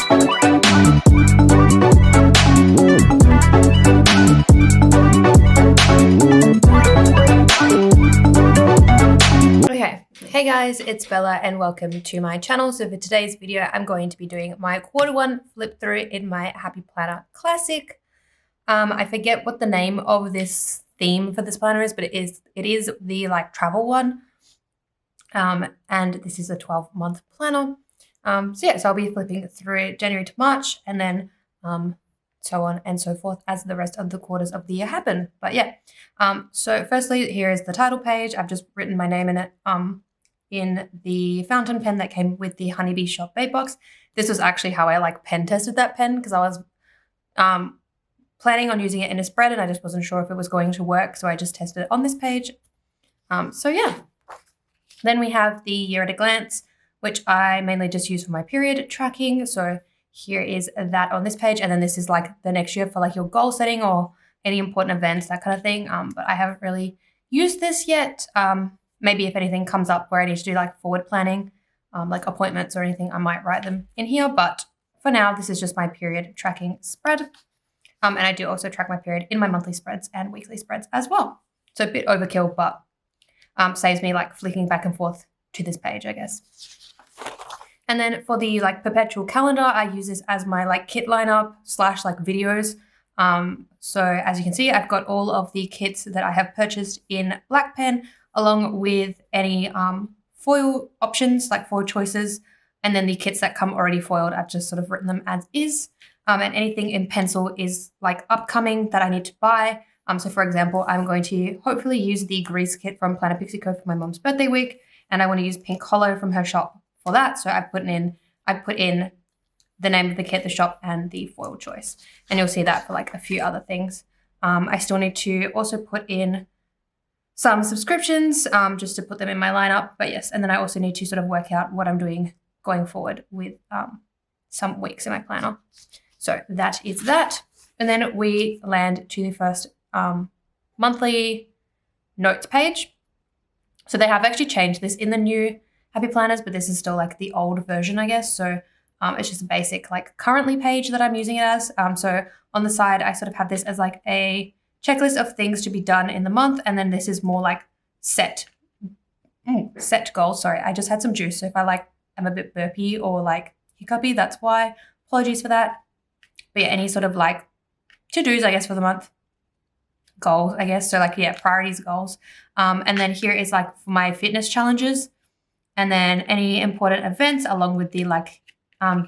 Okay, hey guys, it's Bella and welcome to my channel. So for today's video, I'm going to be doing my Q1 flip through in my Happy Planner Classic. I forget what the name of this theme for this planner is, but it is the like travel one. And this is a 12-month planner. So I'll be flipping through January to March and then so on and so forth as the rest of the quarters of the year happen. But yeah, so firstly, here is the title page. I've just written my name in it in the fountain pen that came with the Honeybee Shop Bait Box. This was actually how I like pen tested that pen, because I was planning on using it in a spread and I just wasn't sure if it was going to work, so I just tested it on this page. So yeah, then we have the year at a glance, which I mainly just use for my period tracking. So here is that on this page, and then this is like the next year for like your goal setting or any important events, that kind of thing. But I haven't really used this yet. Maybe if anything comes up where I need to do like forward planning, like appointments or anything, I might write them in here. But for now, this is just my period tracking spread. And I do also track my period in my monthly spreads and weekly spreads as well. So a bit overkill, but saves me like flicking back and forth to this page, I guess. And then for the like perpetual calendar, I use this as my like kit lineup / like videos. So as you can see, I've got all of the kits that I have purchased in black pen, along with any foil options, like foil choices. And then the kits that come already foiled, I've just sort of written them as is. And anything in pencil is like upcoming that I need to buy. So for example, I'm going to hopefully use the grease kit from Planner Pixie Co for my mom's birthday week. And I want to use Pink Hollow from her shop for that. So I put in the name of the kit, the shop, and the foil choice. And you'll see that for like a few other things. I still need to also put in some subscriptions just to put them in my lineup. But yes, and then I also need to sort of work out what I'm doing going forward with some weeks in my planner. So that is that. And then we land to the first monthly notes page. So they have actually changed this in the new Happy Planners, but this is still like the old version, I guess. So it's just a basic like currently page that I'm using it as. So on the side, I sort of have this as like a checklist of things to be done in the month. And then this is more like set goals. Sorry, I just had some juice. So if I'm a bit burpy or like hiccupy, that's why. Apologies for that. But yeah, any sort of like to-dos, I guess, for the month. Goals, I guess. So like, yeah, priorities, goals. And then here is like for my fitness challenges. And then any important events along with the like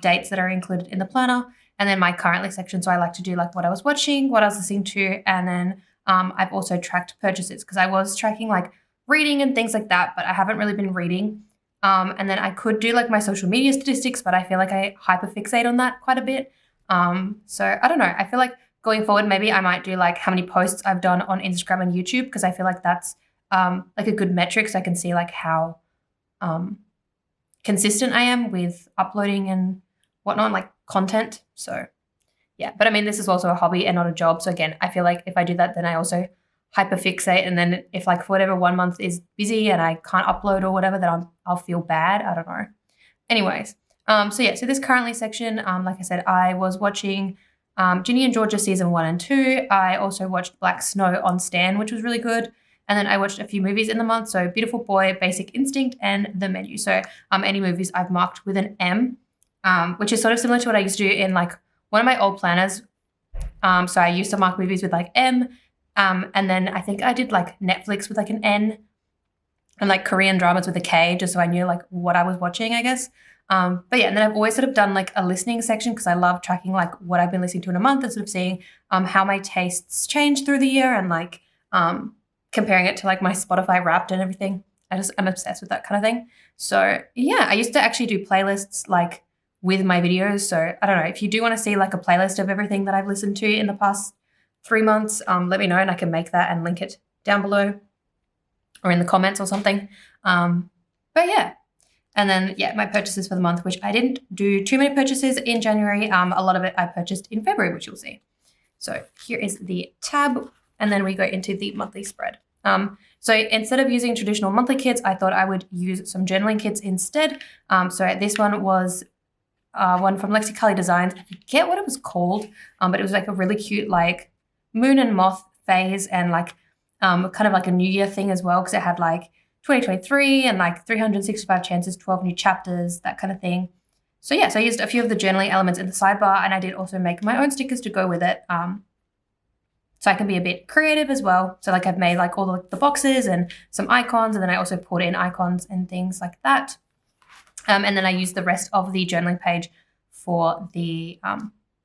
dates that are included in the planner. And then my currently section. So I like to do like what I was watching, what I was listening to. And then I've also tracked purchases, because I was tracking like reading and things like that, but I haven't really been reading. And then I could do like my social media statistics, but I feel like I hyperfixate on that quite a bit. So I don't know. I feel like going forward, maybe I might do like how many posts I've done on Instagram and YouTube, because I feel like that's like a good metric, so I can see like how consistent I am with uploading and whatnot, like content. So yeah, but I mean, this is also a hobby and not a job. So again, I feel like if I do that, then I also hyperfixate. And then if like for whatever 1 month is busy and I can't upload or whatever, then I'll feel bad. I don't know. Anyways, so yeah, so this currently section, like I said, I was watching Ginny and Georgia season 1 and 2. I also watched Black Snow on Stan, which was really good. And then I watched a few movies in the month. So Beautiful Boy, Basic Instinct, and The Menu. So any movies I've marked with an M, which is sort of similar to what I used to do in like one of my old planners. So I used to mark movies with like M. And then I think I did like Netflix with like an N, and like Korean dramas with a K, just so I knew like what I was watching, I guess. But yeah, and then I've always sort of done like a listening section, because I love tracking like what I've been listening to in a month and sort of seeing how my tastes change through the year, and like comparing it to like my Spotify Wrapped and everything. I'm obsessed with that kind of thing. So yeah, I used to actually do playlists like with my videos. So I don't know, if you do want to see like a playlist of everything that I've listened to in the past 3 months, let me know and I can make that and link it down below or in the comments or something. But yeah. And then, yeah, my purchases for the month, which I didn't do too many purchases in January. A lot of it I purchased in February, which you'll see. So here is the tab, and then we go into the monthly spread. So instead of using traditional monthly kits, I thought I would use some journaling kits instead. So this one was one from Lexicali Designs. I forget what it was called, but it was like a really cute like moon and moth phase and like kind of like a New Year thing as well, because it had like 2023 and like 365 chances, 12 new chapters, that kind of thing. So yeah, so I used a few of the journaling elements in the sidebar, and I did also make my own stickers to go with it. So I can be a bit creative as well. So like I've made like all the boxes and some icons, and then I also put in icons and things like that. And then I used the rest of the journaling page for the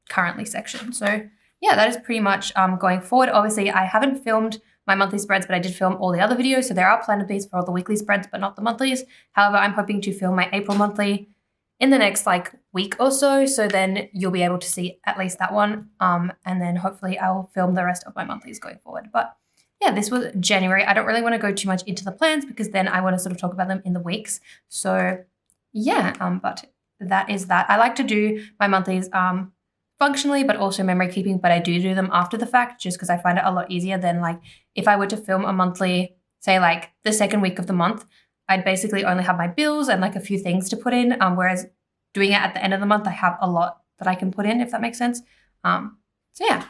currently section. So yeah, that is pretty much going forward. Obviously, I haven't filmed my monthly spreads, but I did film all the other videos. So there are planner beads for all the weekly spreads, but not the monthlies. However, I'm hoping to film my April monthly in the next like week or so. So then you'll be able to see at least that one. And then hopefully I'll film the rest of my monthlies going forward. But yeah, this was January. I don't really want to go too much into the plans because then I want to sort of talk about them in the weeks. So yeah, but that is that. I like to do my monthlies functionally, but also memory keeping, but I do them after the fact just because I find it a lot easier than like if I were to film a monthly, say like the second week of the month, I'd basically only have my bills and like a few things to put in, whereas doing it at the end of the month, I have a lot that I can put in, if that makes sense. So yeah.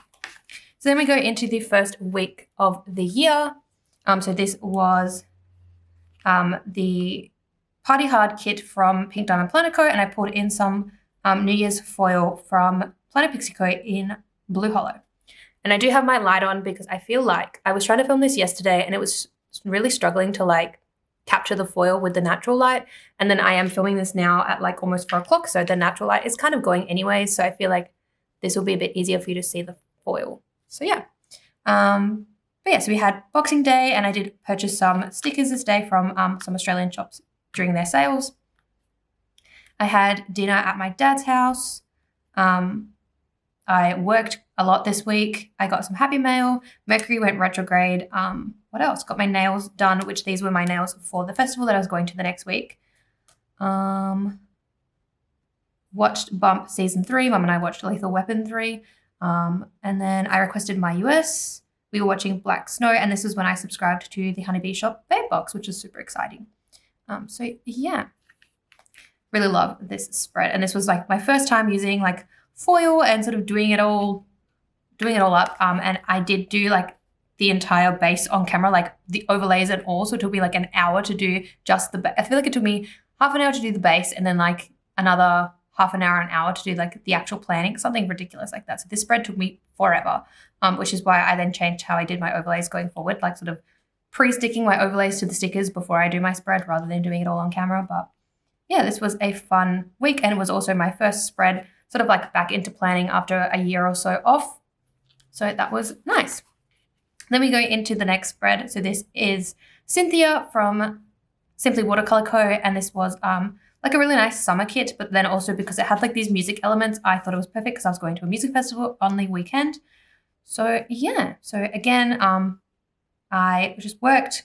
So then we go into the first week of the year. So this was the Party Hard kit from Pink Diamond Planner Co, and I pulled in some New Year's foil from Planner Pixie Co in Blue Hollow. And I do have my light on because I feel like I was trying to film this yesterday and it was really struggling to like capture the foil with the natural light. And then I am filming this now at like almost 4 o'clock. So the natural light is kind of going anyway. So I feel like this will be a bit easier for you to see the foil. So yeah. But yeah, so we had Boxing Day and I did purchase some stickers this day from some Australian shops during their sales. I had dinner at my dad's house. I worked a lot this week. I got some happy mail. Mercury went retrograde. What else? Got my nails done, which these were my nails for the festival that I was going to the next week. Watched Bump Season 3. Mum and I watched Lethal Weapon 3. And then I requested My US. We were watching Black Snow, and this is when I subscribed to the Honeybee Shop Babe Box, which is super exciting. So yeah, really love this spread. And this was like my first time using like foil and sort of doing it all up. And I did do like the entire base on camera, like the overlays and all. So it took me like an hour to do just the base. I feel like it took me half an hour to do the base and then like another half an hour to do like the actual planning, something ridiculous like that. So this spread took me forever, which is why I then changed how I did my overlays going forward, like sort of pre-sticking my overlays to the stickers before I do my spread rather than doing it all on camera. But yeah, this was a fun week, and it was also my first spread sort of like back into planning after a year or so off. So that was nice. Then we go into the next spread. So this is Cynthia from Simply Watercolor Co. And this was like a really nice summer kit, but then also because it had like these music elements, I thought it was perfect because I was going to a music festival on the weekend. So yeah, so again, I just worked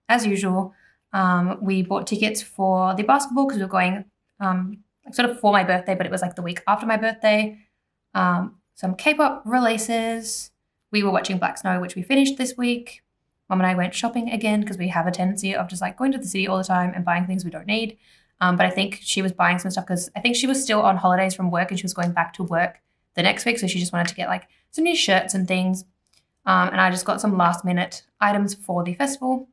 as usual. We bought tickets for the basketball because we were going like sort of for my birthday, but it was like the week after my birthday. Some K-pop releases. We were watching Black Snow, which we finished this week. Mum and I went shopping again because we have a tendency of just like going to the city all the time and buying things we don't need. But I think she was buying some stuff because I think she was still on holidays from work and she was going back to work the next week. So she just wanted to get like some new shirts and things. And I just got some last minute items for the festival.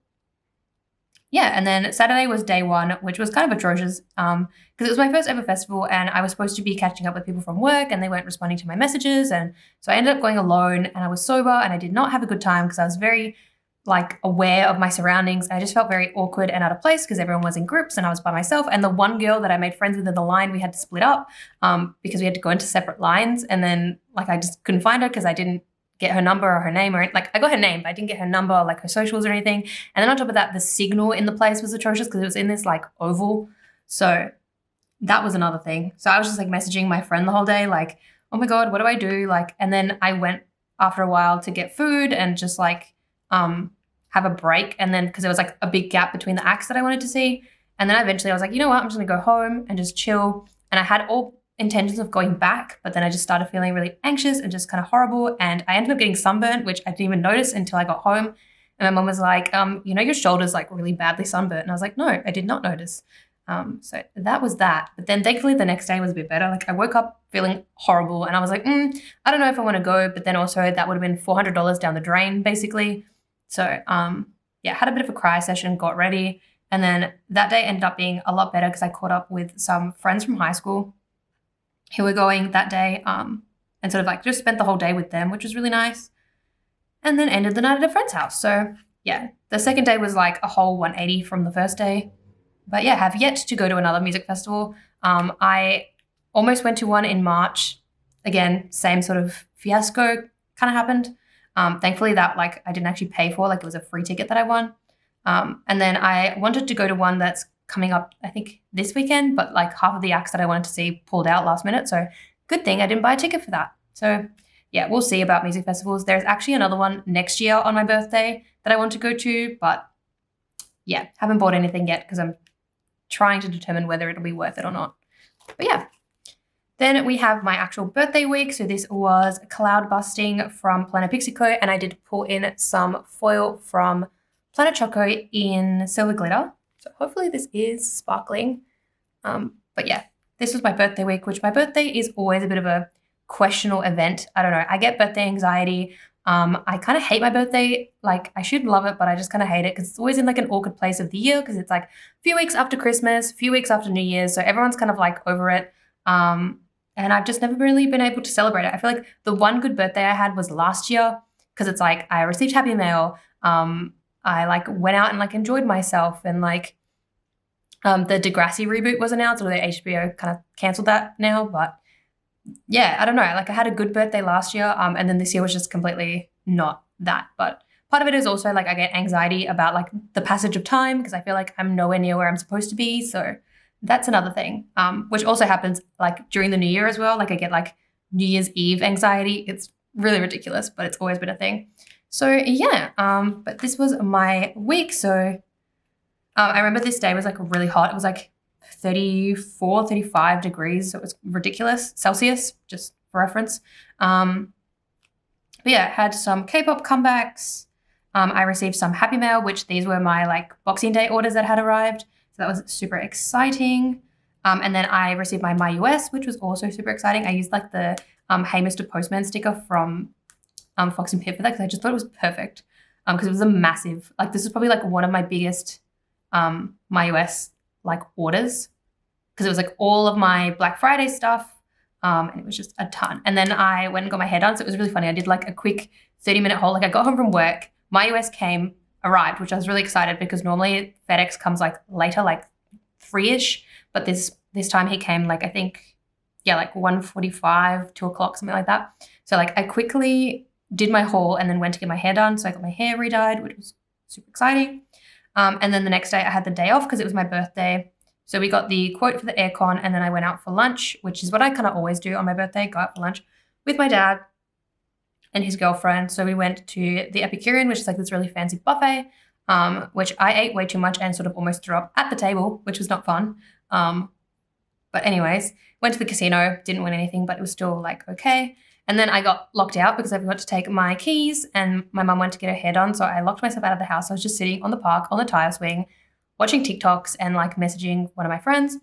Yeah, and then Saturday was day one, which was kind of atrocious because it was my first ever festival and I was supposed to be catching up with people from work and they weren't responding to my messages. And so I ended up going alone and I was sober and I did not have a good time because I was very like aware of my surroundings. I just felt very awkward and out of place because everyone was in groups and I was by myself. And the one girl that I made friends with in the line, we had to split up because we had to go into separate lines. And then like I just couldn't find her because I didn't get her number or her name or like I got her name, but I didn't get her number or like her socials or anything. And then on top of that, the signal in the place was atrocious because it was in this like oval. So that was another thing. So I was just like messaging my friend the whole day, like, oh my God, what do I do? Like, and then I went after a while to get food and just like have a break. And then because there was like a big gap between the acts that I wanted to see. And then eventually I was like, you know what, I'm just gonna go home and just chill. And I had all intentions of going back, but then I just started feeling really anxious and just kind of horrible. And I ended up getting sunburnt, which I didn't even notice until I got home. And my mom was like, you know, your shoulder's like really badly sunburnt. And I was like, no, I did not notice. So that was that. But then thankfully the next day was a bit better. Like I woke up feeling horrible and I was like, I don't know if I want to go. But then also that would have been $400 down the drain basically. So yeah, had a bit of a cry session, got ready. And then that day ended up being a lot better because I caught up with some friends from high school who were going that day and sort of like just spent the whole day with them, which was really nice. And then ended the night at a friend's house. So yeah, the second day was like a whole 180 from the first day. But yeah, have yet to go to another music festival. I almost went to one in March. Again, same sort of fiasco kind of happened. Thankfully that like I didn't actually pay for, like it was a free ticket that I won. And then I wanted to go to one that's coming up, I think this weekend, but like half of the acts that I wanted to see pulled out last minute. So good thing I didn't buy a ticket for that. So yeah, we'll see about music festivals. There's actually another one next year on my birthday that I want to go to, but yeah, haven't bought anything yet because I'm trying to determine whether it'll be worth it or not. But yeah. Then we have my actual birthday week. So this was cloud busting from 𝚑𝚘𝚘𝚗𝚡, and I did pull in some foil from 𝚑𝚘𝚘𝚗𝚡 in silver glitter. So hopefully this is sparkling. But yeah, this was my birthday week, which my birthday is always a bit of a questionable event. I don't know. I get birthday anxiety. I kind of hate my birthday. Like I should love it, but I just kind of hate it because it's always in like an awkward place of the year because it's like a few weeks after Christmas, a few weeks after New Year's. So everyone's kind of like over it. And I've just never really been able to celebrate it. I feel like the one good birthday I had was last year because it's like I received Happy Mail. I like went out and like enjoyed myself and like the Degrassi reboot was announced, although HBO kind of cancelled that now. But yeah, I don't know. Like I had a good birthday last year and then this year was just completely not that. But part of it is also like I get anxiety about like the passage of time because I feel like I'm nowhere near where I'm supposed to be. So that's another thing, which also happens like during the New Year as well. Like I get like New Year's Eve anxiety. It's really ridiculous, but it's always been a thing. So yeah, but this was my week. So I remember this day was like really hot. It was like 34, 35 degrees. So it was ridiculous. Celsius, just for reference. But yeah, had some K-pop comebacks. I received some Happy Mail, which these were my like Boxing Day orders that had arrived. So that was super exciting. And then I received my US, which was also super exciting. I used like the Hey Mr. Postman sticker from Fox and Pip for that because I just thought it was perfect because it was a massive, like this is probably like one of my biggest my US like orders because it was like all of my Black Friday stuff and it was just a ton. And then I went and got my hair done. So it was really funny. I did like a quick 30-minute haul. Like I got home from work, my US arrived, which I was really excited because normally FedEx comes like later, like 3-ish. But this time he came like, I think, yeah, like 1:45, 2 o'clock, something like that. So like I quickly did my haul and then went to get my hair done. So I got my hair re-dyed, which was super exciting. And then the next day I had the day off because it was my birthday. So we got the quote for the aircon and then I went out for lunch, which is what I kind of always do on my birthday, go out for lunch with my dad and his girlfriend. So we went to the Epicurean, which is like this really fancy buffet, which I ate way too much and sort of almost threw up at the table, which was not fun. But anyways, went to the casino, didn't win anything, but it was still like okay. And then I got locked out because I forgot to take my keys and my mum went to get her hair done. So I locked myself out of the house. I was just sitting on the park on the tire swing, watching TikToks and like messaging one of my friends.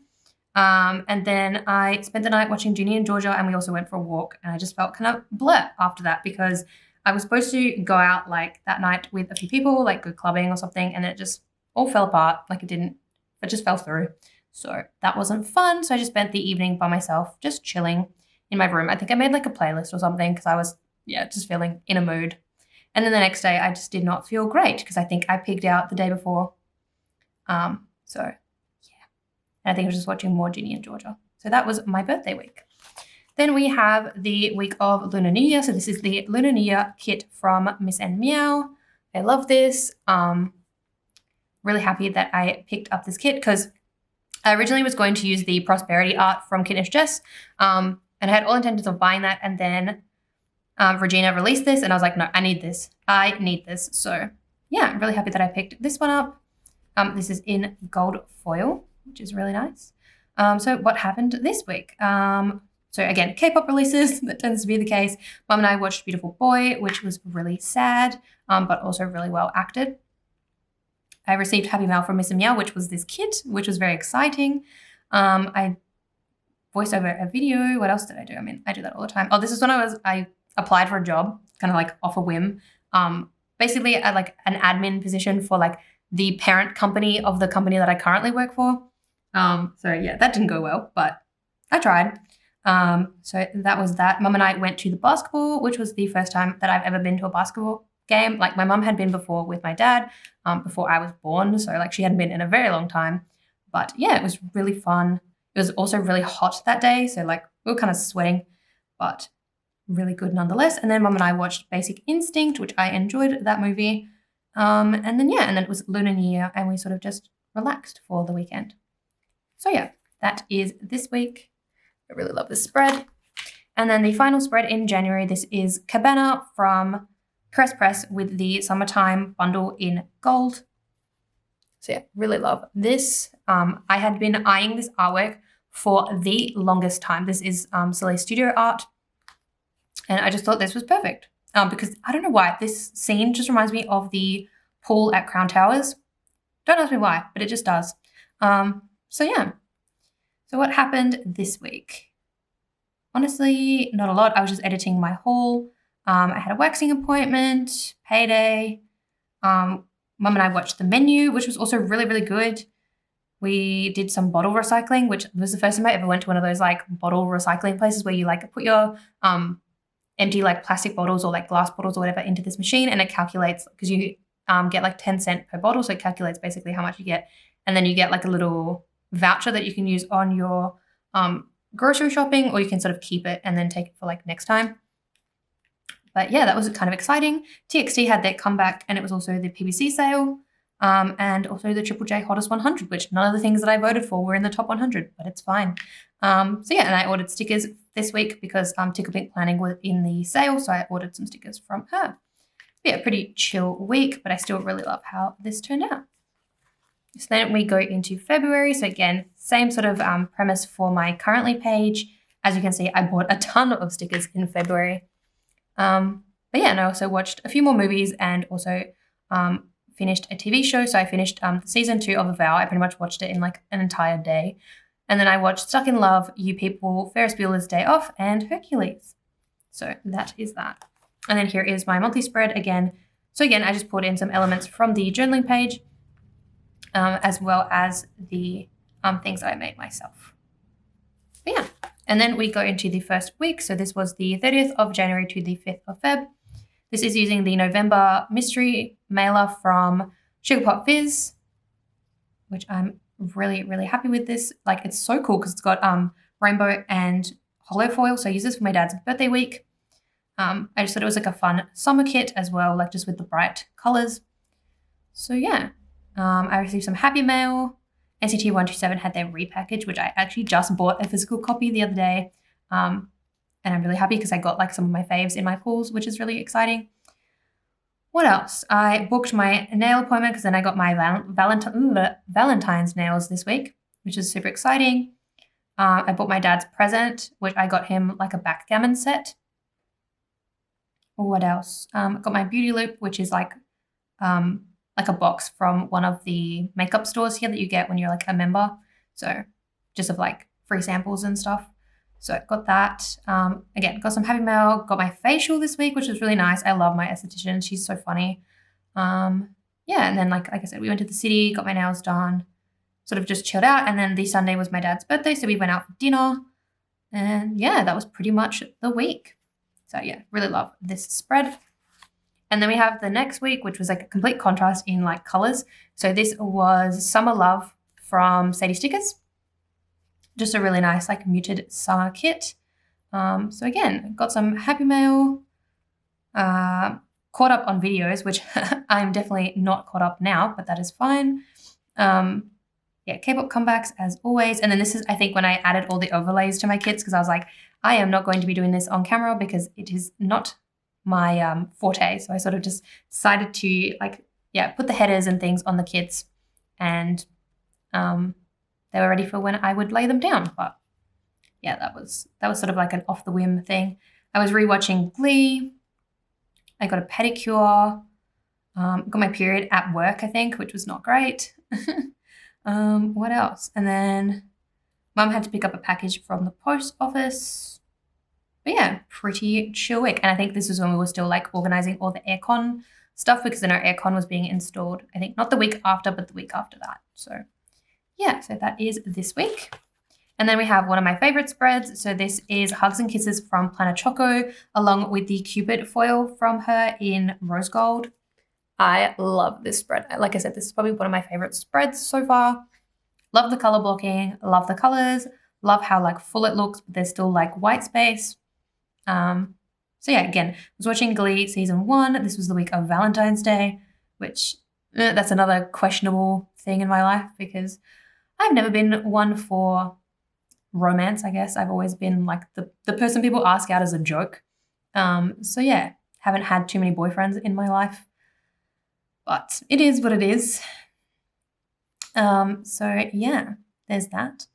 And then I spent the night watching Ginny and Georgia and we also went for a walk. And I just felt kind of bleh after that because I was supposed to go out like that night with a few people, like go clubbing or something. And then it just all fell apart. Like it just fell through. So that wasn't fun. So I just spent the evening by myself, just chilling in my room. I think I made like a playlist or something because I was, just feeling in a mood. And then the next day I just did not feel great because I think I pigged out the day before. So yeah. And I think I was just watching more Ginny and Georgia. So that was my birthday week. Then we have the week of Lunar New Year. So this is the Lunar New Year kit from Miss and Meow. I love this. Really happy that I picked up this kit because I originally was going to use the Prosperity art from Kit Jess. And I had all intentions of buying that. And then Regina released this and I was like, no, I need this. I need this. So yeah, I'm really happy that I picked this one up. This is in gold foil, which is really nice. So what happened this week? So again, K-pop releases, that tends to be the case. Mum and I watched Beautiful Boy, which was really sad, but also really well acted. I received Happy Mail from Miss Meow, which was this kit, which was very exciting. I voiced over a video. What else did I do? I mean, I do that all the time. Oh, this is when I applied for a job, kind of like off a whim. Basically at like an admin position for like the parent company of the company that I currently work for. So yeah, that didn't go well, but I tried. So that was that. Mum and I went to the basketball, which was the first time that I've ever been to a basketball game. Like my mum had been before with my dad, before I was born. So like she hadn't been in a very long time, but yeah, it was really fun. It was also really hot that day. So like we were kind of sweating, but really good nonetheless. And then Mum and I watched Basic Instinct, which I enjoyed that movie. And then it was Lunar New Year and we sort of just relaxed for the weekend. So yeah, that is this week. I really love this spread. And then the final spread in January, this is Cabana from Caress Press with the Summertime bundle in gold. So yeah, really love this. I had been eyeing this artwork for the longest time. This is Sully Studio art. And I just thought this was perfect because I don't know why. This scene just reminds me of the pool at Crown Towers. Don't ask me why, but it just does. So yeah. So what happened this week? Honestly, not a lot. I was just editing my haul. I had a waxing appointment, payday. Mum and I watched The Menu, which was also really, really good. We did some bottle recycling, which was the first time I ever went to one of those like bottle recycling places where you like put your empty like plastic bottles or like glass bottles or whatever into this machine, and it calculates because you get like 10 cents per bottle. So it calculates basically how much you get. And then you get like a little voucher that you can use on your grocery shopping, or you can sort of keep it and then take it for like next time. But yeah, that was kind of exciting. TXT had their comeback, and it was also the PBC sale and also the Triple J Hottest 100, which none of the things that I voted for were in the top 100, but it's fine. So yeah, and I ordered stickers this week because Tickle Pink Planning was in the sale, so I ordered some stickers from her. But yeah, pretty chill week, but I still really love how this turned out. So then we go into February. So again, same sort of premise for my currently page. As you can see, I bought a ton of stickers in February. But yeah, and I also watched a few more movies and also finished a TV show. So I finished season 2 of A Vow. I pretty much watched it in like an entire day. And then I watched Stuck in Love, You People, Ferris Bueller's Day Off, and Hercules. So that is that. And then here is my monthly spread again. So again, I just pulled in some elements from the journaling page, as well as the things that I made myself. But yeah, and then we go into the first week. So this was the 30th of January to the 5th of Feb. This is using the November mystery mailer from Sugar Pop Fizz, which I'm really, really happy with this. Like, it's so cool because it's got rainbow and hollow foil. So I use this for my dad's birthday week. I just thought it was like a fun summer kit as well, like just with the bright colors. So yeah, I received some Happy Mail. NCT 127 had their repackage, which I actually just bought a physical copy the other day. And I'm really happy because I got like some of my faves in my pools, which is really exciting. What else? I booked my nail appointment because then I got my Valentine's nails this week, which is super exciting. I bought my dad's present, which I got him like a backgammon set. What else? I got my beauty loop, which is like a box from one of the makeup stores here that you get when you're like a member. So just of like free samples and stuff. So I got that. Again, got some Happy Mail, got my facial this week, which was really nice. I love my esthetician. She's so funny. Yeah, and then like I said, we went to the city, got my nails done, sort of just chilled out. And then the Sunday was my dad's birthday, so we went out for dinner. And yeah, that was pretty much the week. So yeah, really love this spread. And then we have the next week, which was like a complete contrast in like colors. So this was Summer Love from Sadie Stickers. Just a really nice like muted summer kit. So again, got some Happy Mail, caught up on videos, which I'm definitely not caught up now, but that is fine. Yeah, K-pop comebacks as always. And then this is, I think, when I added all the overlays to my kits because I was like, I am not going to be doing this on camera because it is not my forte. So I sort of just decided to like, yeah, put the headers and things on the kits, and they were ready for when I would lay them down. But yeah, that was sort of like an off the whim thing. I was rewatching Glee. I got a pedicure. Got my period at work, I think, which was not great. What else? And then Mum had to pick up a package from the post office. But yeah, pretty chill week. And I think this was when we were still like organizing all the aircon stuff, because then our aircon was being installed, I think not the week after, but the week after that. So yeah, so that is this week. And then we have one of my favorite spreads. So this is Hugs and Kisses from 𝚑𝚘𝚘𝚗𝚘𝚗𝚘𝚑, along with the Cupid foil from her in rose gold. I love this spread. Like I said, this is probably one of my favorite spreads so far. Love the color blocking, love the colors, love how like full it looks, but there's still like white space. So yeah, again, I was watching Glee season 1. This was the week of Valentine's Day, which that's another questionable thing in my life, because I've never been one for romance, I guess. I've always been like the person people ask out as a joke. So yeah, haven't had too many boyfriends in my life, but it is what it is. So yeah, there's that.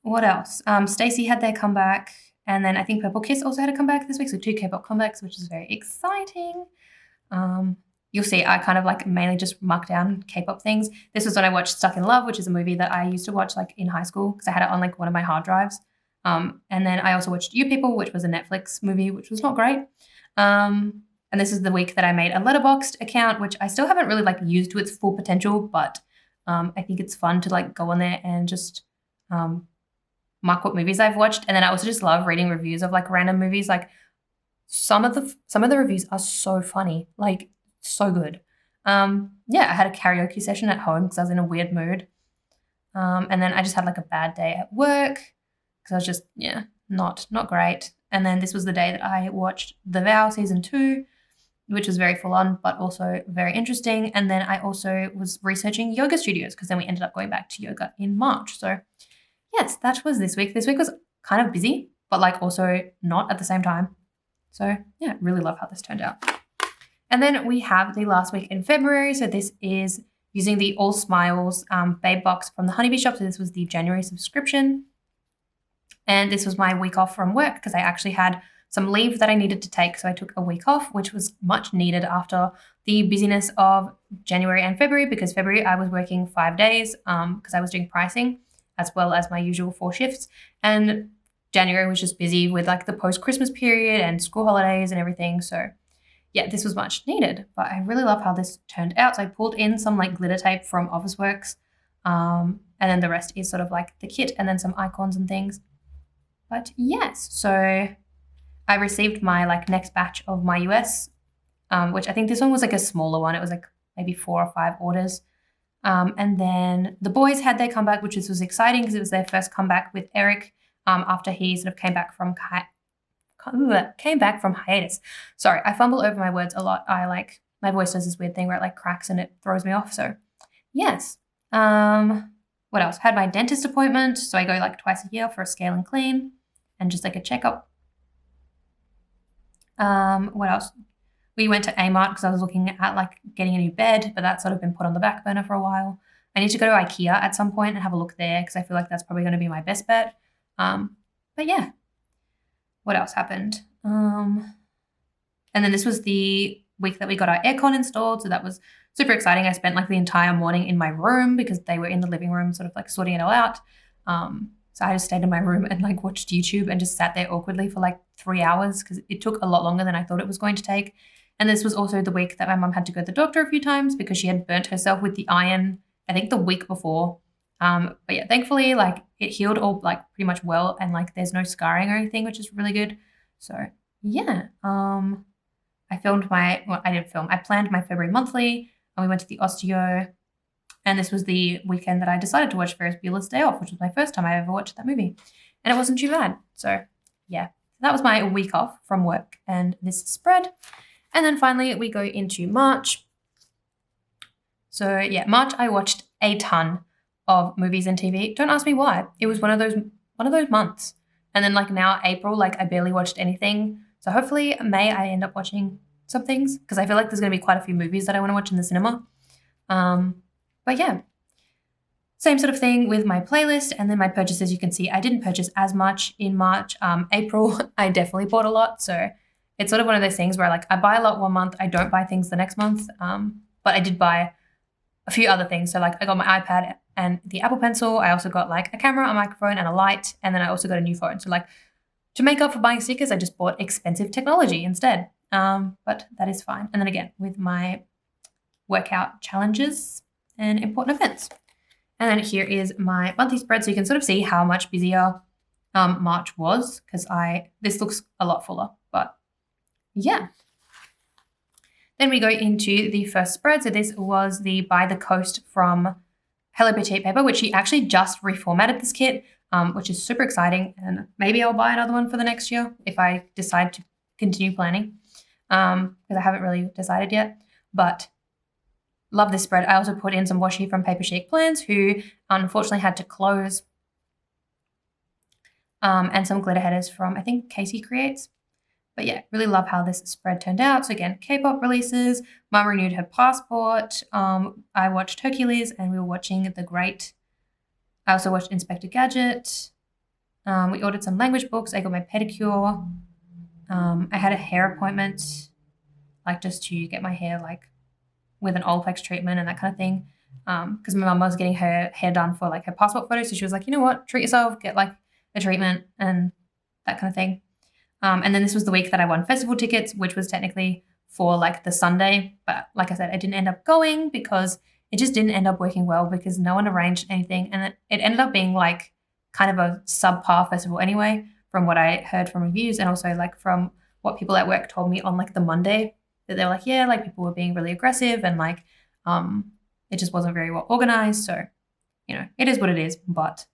What else? Stacey had their comeback, and then I think Purple Kiss also had a comeback this week, so 2 K-pop comebacks, which is very exciting. You'll see I kind of like mainly just mark down K-pop things. This was when I watched Stuck in Love, which is a movie that I used to watch like in high school because I had it on like one of my hard drives. And then I also watched You People, which was a Netflix movie, which was not great. And this is the week that I made a Letterboxd account, which I still haven't really like used to its full potential, but I think it's fun to like go on there and just mark what movies I've watched. And then I also just love reading reviews of like random movies. Like some of the reviews are so funny, like so good. Yeah, I had a karaoke session at home because I was in a weird mood. And then I just had like a bad day at work because I was just, yeah, not great. And then this was the day that I watched The Vow season 2, which was very full on, but also very interesting. And then I also was researching yoga studios because then we ended up going back to yoga in March. So yes, that was this week. This week was kind of busy, but like also not at the same time. So yeah, really love how this turned out. And then we have the last week in February. So this is using the All Smiles Babe Box from the Honeybee shop. So this was the January subscription. And this was my week off from work because I actually had some leave that I needed to take. So I took a week off, which was much needed after the busyness of January and February, because February I was working 5 days because I was doing pricing as well as my usual 4 shifts. And January was just busy with like the post-Christmas period and school holidays and everything. So yeah, this was much needed, but I really love how this turned out. So I pulled in some like glitter tape from Officeworks, and then the rest is sort of like the kit and then some icons and things. But yes, so I received my like next batch of my US, which I think this one was like a smaller one. It was like maybe 4 or 5 orders. And then the boys had their comeback, which was exciting because it was their first comeback with Eric after he sort of came back from hiatus. Sorry, I fumble over my words a lot. My voice does this weird thing where it like cracks and it throws me off. So yes. What else? Had my dentist appointment. So I go like twice a year for a scale and clean and just like a checkup. What else? We went to Amart because I was looking at like getting a new bed, but that's sort of been put on the back burner for a while. I need to go to IKEA at some point and have a look there because I feel like that's probably going to be my best bet. But yeah. What else happened? And then this was the week that we got our aircon installed. So that was super exciting. I spent like the entire morning in my room because they were in the living room sort of like sorting it all out. So I just stayed in my room and like watched YouTube and just sat there awkwardly for like 3 hours because it took a lot longer than I thought it was going to take. And this was also the week that my mum had to go to the doctor a few times because she had burnt herself with the iron, I think the week before. But yeah, thankfully, like it healed all like pretty much well, and like there's no scarring or anything, which is really good. So yeah, I planned my February monthly, and we went to the osteo, and this was the weekend that I decided to watch Ferris Bueller's Day Off, which was my first time I ever watched that movie, and it wasn't too bad. So yeah, that was my week off from work and this spread. And then finally we go into March. So yeah, March I watched a ton of movies and TV. Don't ask me why. It was one of those months. And then like now April, like I barely watched anything. So hopefully May I end up watching some things because I feel like there's going to be quite a few movies that I want to watch in the cinema. But yeah, same sort of thing with my playlist and then my purchases. You can see I didn't purchase as much in March. April, I definitely bought a lot. So it's sort of one of those things where like I buy a lot one month, I don't buy things the next month. But I did buy a few other things. So like I got my iPad and the Apple Pencil. I also got like a camera, a microphone, and a light. And then I also got a new phone. So like to make up for buying stickers, I just bought expensive technology instead. But that is fine. And then again, with my workout challenges and important events. And then here is my monthly spread. So you can sort of see how much busier March was, because this looks a lot fuller, but yeah. Then we go into the first spread. So this was the By the Coast from Hello Petite paper, which she actually just reformatted this kit, which is super exciting. And maybe I'll buy another one for the next year if I decide to continue planning, because I haven't really decided yet. But love this spread. I also put in some washi from Paper Chic Plans, who unfortunately had to close, and some glitter headers from, I think, Casey Creates. But yeah, really love how this spread turned out. So again, K-pop releases, Mum renewed her passport. I watched Hercules, and we were watching The Great. I also watched Inspector Gadget. We ordered some language books. I got my pedicure. I had a hair appointment, like just to get my hair like with an Olaplex treatment and that kind of thing. Because my mum was getting her hair done for like her passport photo. So she was like, you know what, treat yourself, get like a treatment and that kind of thing. And then this was the week that I won festival tickets, which was technically for like the Sunday. But like I said, I didn't end up going because it just didn't end up working well, because no one arranged anything. And it ended up being like kind of a subpar festival anyway, from what I heard from reviews, and also like from what people at work told me on like the Monday, that they were like, yeah, like people were being really aggressive and like it just wasn't very well organized. So, you know, it is what it is. But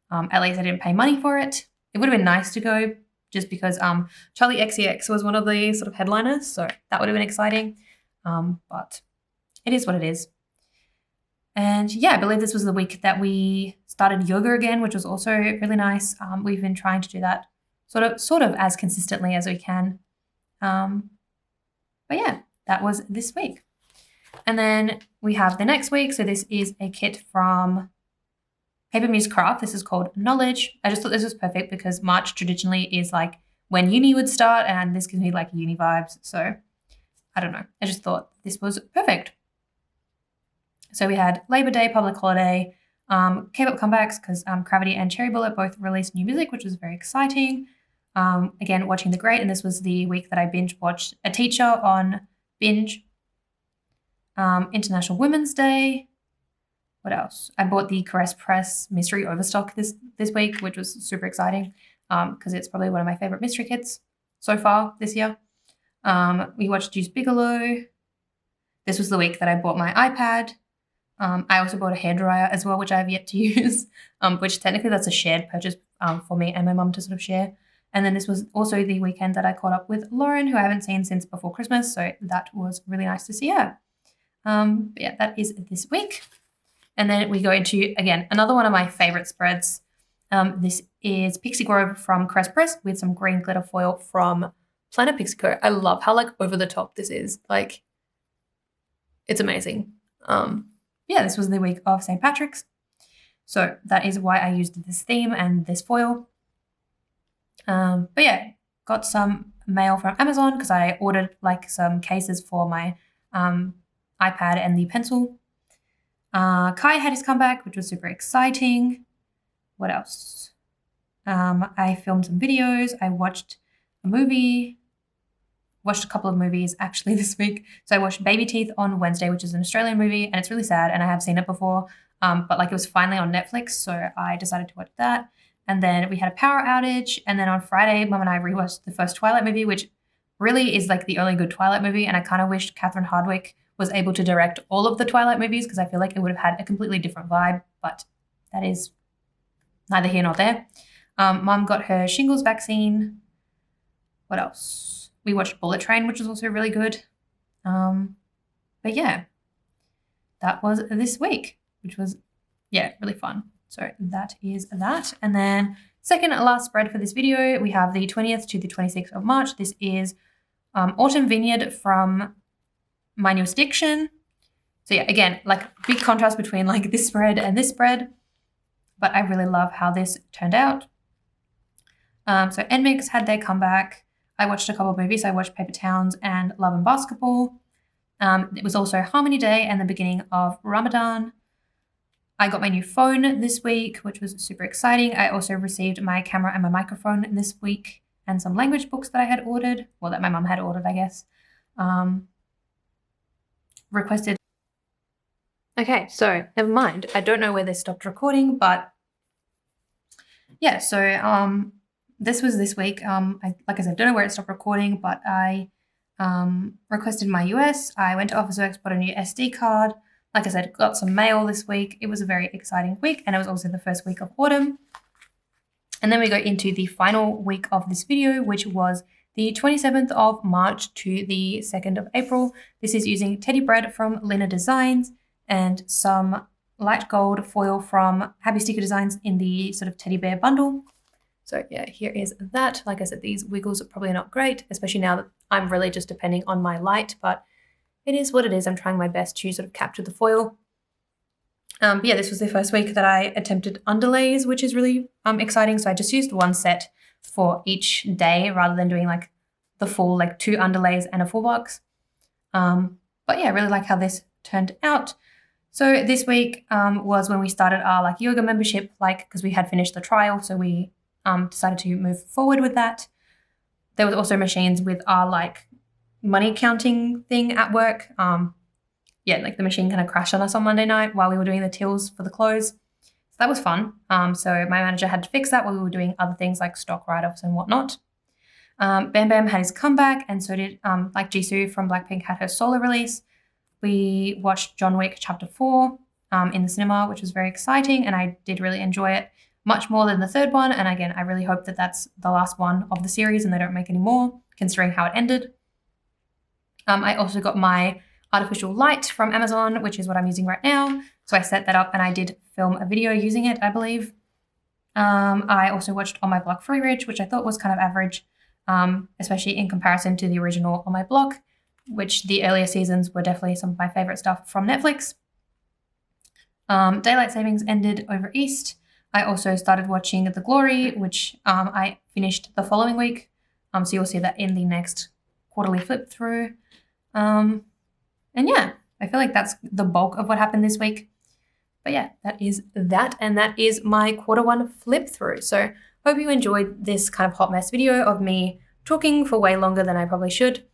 at least I didn't pay money for it. It would have been nice to go, just because Charlie XCX was one of the sort of headliners, so that would have been exciting. But it is what it is. And yeah, I believe this was the week that we started yoga again, which was also really nice. We've been trying to do that sort of as consistently as we can. But yeah, that was this week. And then we have the next week. So this is a kit from Paper Muse Craft. This is called Knowledge. I just thought this was perfect because March traditionally is like when uni would start, and this gives me like uni vibes. So I don't know. I just thought this was perfect. So we had Labor Day, public holiday, K-pop comebacks, because Gravity and Cherry Bullet both released new music, which was very exciting. Again, watching The Great, and this was the week that I binge watched A Teacher on binge. International Women's Day. What else? I bought the Caress Press Mystery Overstock this week, which was super exciting because it's probably one of my favorite mystery kits so far this year. We watched Juice Bigelow. This was the week that I bought my iPad. I also bought a hairdryer as well, which I have yet to use, which technically that's a shared purchase for me and my mum to sort of share. And then this was also the weekend that I caught up with Lauren, who I haven't seen since before Christmas. So that was really nice to see her. But yeah, that is this week. And then we go into, again, another one of my favorite spreads. This is Pixie Grove from Caress Press with some green glitter foil from Planner Pixie Co. I love how like over the top this is. Like, it's amazing. Yeah, this was the week of St. Patrick's. So that is why I used this theme and this foil. But yeah, got some mail from Amazon because I ordered like some cases for my iPad and the pencil. Kai had his comeback, which was super exciting. What else? I filmed some videos. I watched a movie. Watched a couple of movies actually this week. So I watched Baby Teeth on Wednesday, which is an Australian movie, and it's really sad, and I have seen it before. But like it was finally on Netflix, so I decided to watch that. And then we had a power outage, and then on Friday, Mum and I rewatched the first Twilight movie, which really is like the only good Twilight movie, and I kind of wished Catherine Hardwicke was able to direct all of the Twilight movies because I feel like it would have had a completely different vibe, but that is neither here nor there. Mum got her shingles vaccine. What else? We watched Bullet Train, which was also really good. But yeah, that was this week, which was, yeah, really fun. So that is that. And then second and last spread for this video, we have the 20th to the 26th of March. This is Autumn Vineyard from My Newest Addiction. So yeah, again, like big contrast between like this spread and this spread, but I really love how this turned out. So NMIX had their comeback. I watched a couple of movies. I watched Paper Towns and Love and Basketball. It was also Harmony Day and the beginning of Ramadan. I got my new phone this week, which was super exciting. I also received my camera and my microphone this week and some language books that I had ordered, well, that my mum had ordered, I guess. Requested. Okay, so never mind. I don't know where they stopped recording, but yeah, so this was this week. Like I said, don't know where it stopped recording, but I requested my US. I went to Officeworks, bought a new SD card. Like I said, got some mail this week. It was a very exciting week, and it was also the first week of autumn. And then we go into the final week of this video, which was the 27th of March to the 2nd of April. This is using teddy bread from Lina Designs and some light gold foil from Happy Sticker Designs in the sort of teddy bear bundle. So yeah, here is that. Like I said, these wiggles are probably not great, especially now that I'm really just depending on my light, but it is what it is. I'm trying my best to sort of capture the foil. But yeah, this was the first week that I attempted underlays, which is really exciting. So I just used one set for each day rather than doing like the full like 2 underlays and a full box. But yeah, I really like how this turned out. So this week was when we started our like yoga membership, like because we had finished the trial, so we decided to move forward with that. There was also machines with our like money counting thing at work. Yeah, like the machine kind of crashed on us on Monday night while we were doing the tills for the close. So that was fun. So my manager had to fix that while we were doing other things like stock write-offs and whatnot. Bam Bam had his comeback, and so did like Jisoo from Blackpink had her solo release. We watched John Wick Chapter 4 in the cinema, which was very exciting, and I did really enjoy it much more than the third one. And again, I really hope that that's the last one of the series and they don't make any more, considering how it ended. I also got my artificial light from Amazon, which is what I'm using right now. So I set that up and I did film a video using it, I believe. I also watched On My Block Free Ridge, which I thought was kind of average, especially in comparison to the original On My Block, which the earlier seasons were definitely some of my favorite stuff from Netflix. Daylight Savings ended over East. I also started watching The Glory, which I finished the following week. So you'll see that in the next quarterly flip through. And yeah, I feel like that's the bulk of what happened this week. But yeah, that is that. And that is my Q1 flip through. So hope you enjoyed this kind of hot mess video of me talking for way longer than I probably should.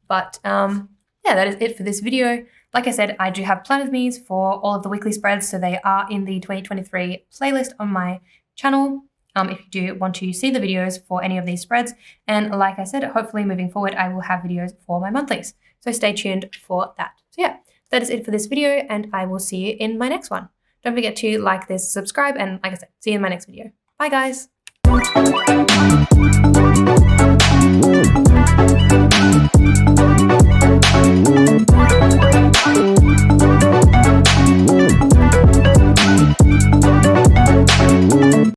But yeah, that is it for this video. Like I said, I do have plan with me's for all of the weekly spreads. So they are in the 2023 playlist on my channel. If you do want to see the videos for any of these spreads. And like I said, hopefully moving forward, I will have videos for my monthlies. So stay tuned for that. So yeah, that is it for this video, and I will see you in my next one. Don't forget to like this, subscribe, and like I said, see you in my next video. Bye guys.